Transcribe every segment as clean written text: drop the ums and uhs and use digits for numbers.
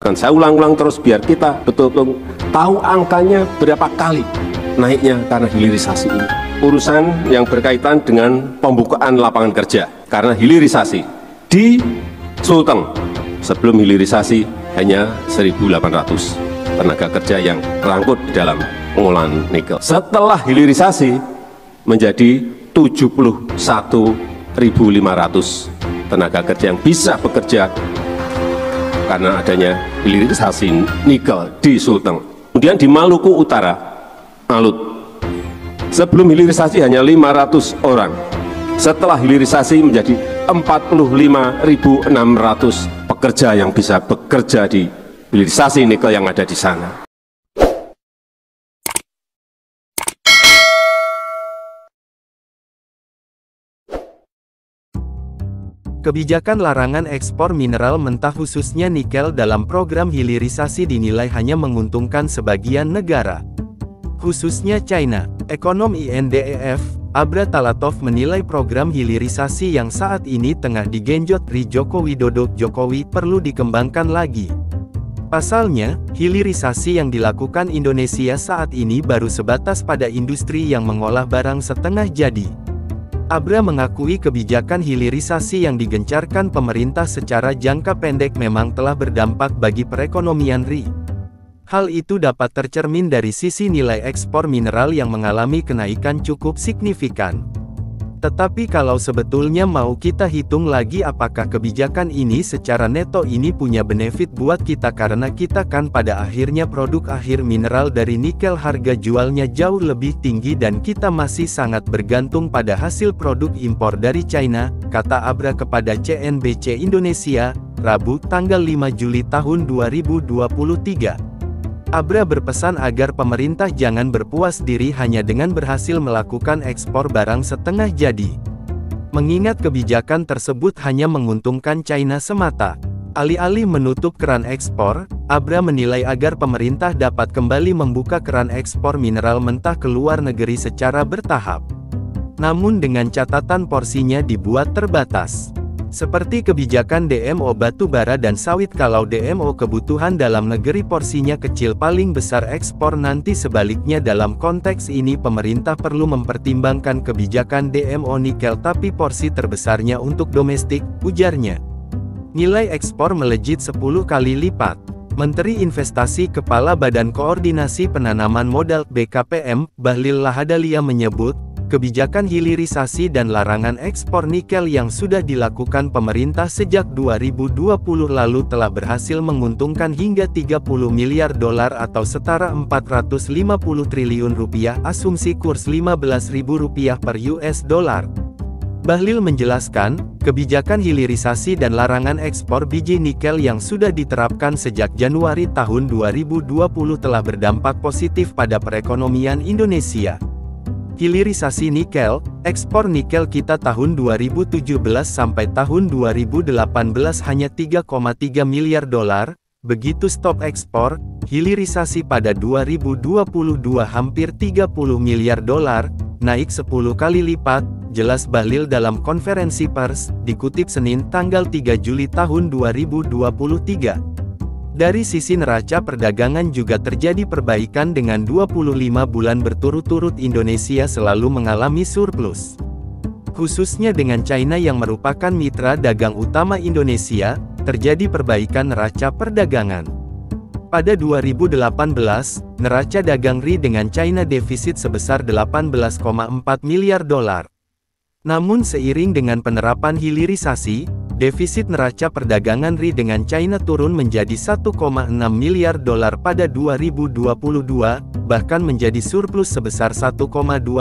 Dan saya ulang-ulang terus biar kita betul-betul tahu angkanya berapa kali naiknya karena hilirisasi ini. Urusan yang berkaitan dengan pembukaan lapangan kerja. Karena hilirisasi di Sulteng sebelum hilirisasi hanya 1.800 tenaga kerja yang terangkut di dalam pengolahan nikel. Setelah hilirisasi menjadi 71.500 tenaga kerja yang bisa bekerja karena adanya hilirisasi nikel di Sulteng. Kemudian di Maluku Utara, Malut, sebelum hilirisasi hanya 500 orang. Setelah hilirisasi menjadi 45.600 pekerja yang bisa bekerja di hilirisasi nikel yang ada di sana. Kebijakan larangan ekspor mineral mentah khususnya nikel dalam program hilirisasi dinilai hanya menguntungkan sebagian negara, khususnya China. Ekonom INDEF, Abra Talatov menilai program hilirisasi yang saat ini tengah digenjot Joko Widodo Jokowi perlu dikembangkan lagi. Pasalnya, hilirisasi yang dilakukan Indonesia saat ini baru sebatas pada industri yang mengolah barang setengah jadi. Abra mengakui kebijakan hilirisasi yang digencarkan pemerintah secara jangka pendek memang telah berdampak bagi perekonomian RI. Hal itu dapat tercermin dari sisi nilai ekspor mineral yang mengalami kenaikan cukup signifikan. Tetapi kalau sebetulnya mau kita hitung lagi apakah kebijakan ini secara neto ini punya benefit buat kita karena kita kan pada akhirnya produk akhir mineral dari nikel harga jualnya jauh lebih tinggi dan kita masih sangat bergantung pada hasil produk impor dari China, kata Abra kepada CNBC Indonesia, Rabu, tanggal 5 Juli tahun 2023. Abra berpesan agar pemerintah jangan berpuas diri hanya dengan berhasil melakukan ekspor barang setengah jadi. Mengingat kebijakan tersebut hanya menguntungkan China semata. Alih-alih menutup keran ekspor, Abra menilai agar pemerintah dapat kembali membuka keran ekspor mineral mentah ke luar negeri secara bertahap. Namun dengan catatan porsinya dibuat terbatas. Seperti kebijakan DMO batu bara dan sawit kalau DMO kebutuhan dalam negeri porsinya kecil paling besar ekspor nanti sebaliknya dalam konteks ini pemerintah perlu mempertimbangkan kebijakan DMO nikel tapi porsi terbesarnya untuk domestik, ujarnya. Nilai ekspor melejit 10 kali lipat. Menteri Investasi Kepala Badan Koordinasi Penanaman Modal BKPM, Bahlil Lahadalia menyebut, kebijakan hilirisasi dan larangan ekspor nikel yang sudah dilakukan pemerintah sejak 2020 lalu telah berhasil menguntungkan hingga 30 miliar dolar atau setara 450 triliun rupiah asumsi kurs Rp15.000 per US dollar. Bahlil menjelaskan, kebijakan hilirisasi dan larangan ekspor biji nikel yang sudah diterapkan sejak Januari tahun 2020 telah berdampak positif pada perekonomian Indonesia. Hilirisasi nikel, ekspor nikel kita tahun 2017 sampai tahun 2018 hanya 3,3 miliar dolar, begitu stop ekspor, hilirisasi pada 2022 hampir 30 miliar dolar, naik 10 kali lipat, jelas Bahlil dalam konferensi pers, dikutip Senin tanggal 3 Juli tahun 2023. Dari sisi neraca perdagangan juga terjadi perbaikan dengan 25 bulan berturut-turut Indonesia selalu mengalami surplus. Khususnya dengan China yang merupakan mitra dagang utama Indonesia, terjadi perbaikan neraca perdagangan. Pada 2018, neraca dagang RI dengan China defisit sebesar 18,4 miliar dolar. Namun seiring dengan penerapan hilirisasi, defisit neraca perdagangan RI dengan China turun menjadi 1,6 miliar dolar pada 2022, bahkan menjadi surplus sebesar 1,2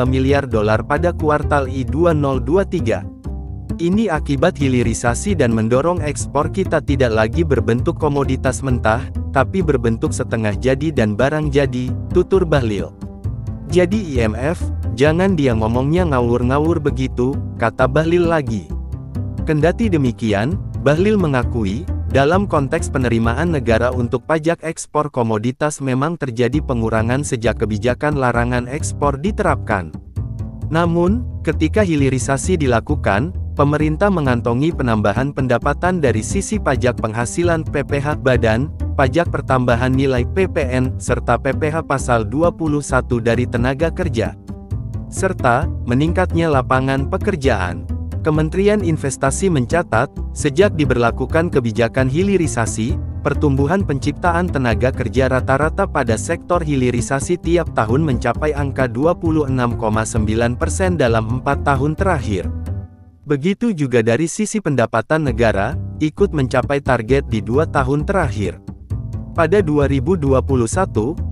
miliar dolar pada kuartal I 2023. Ini akibat hilirisasi dan mendorong ekspor kita tidak lagi berbentuk komoditas mentah, tapi berbentuk setengah jadi dan barang jadi, tutur Bahlil. Jadi IMF, jangan dia ngomongnya ngawur-ngawur begitu, kata Bahlil lagi. Kendati demikian, Bahlil mengakui, dalam konteks penerimaan negara untuk pajak ekspor komoditas memang terjadi pengurangan sejak kebijakan larangan ekspor diterapkan. Namun, ketika hilirisasi dilakukan, pemerintah mengantongi penambahan pendapatan dari sisi pajak penghasilan PPh Badan Pajak Pertambahan Nilai PPN, serta PPh Pasal 21 dari tenaga kerja, serta meningkatnya lapangan pekerjaan. Kementerian Investasi mencatat, sejak diberlakukan kebijakan hilirisasi, pertumbuhan penciptaan tenaga kerja rata-rata pada sektor hilirisasi tiap tahun mencapai angka 26,9% dalam 4 tahun terakhir. Begitu juga dari sisi pendapatan negara, ikut mencapai target di 2 tahun terakhir. Pada 2021,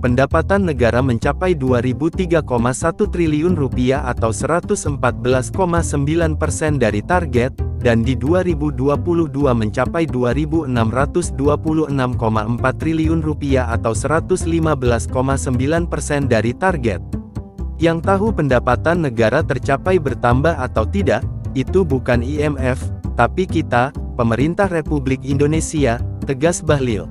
pendapatan negara mencapai Rp2.003,1 triliun atau 114,9% dari target, dan di 2022 mencapai Rp2.626,4 triliun atau 115,9% dari target. Yang tahu pendapatan negara tercapai bertambah atau tidak, itu bukan IMF, tapi kita, pemerintah Republik Indonesia, tegas Bahlil.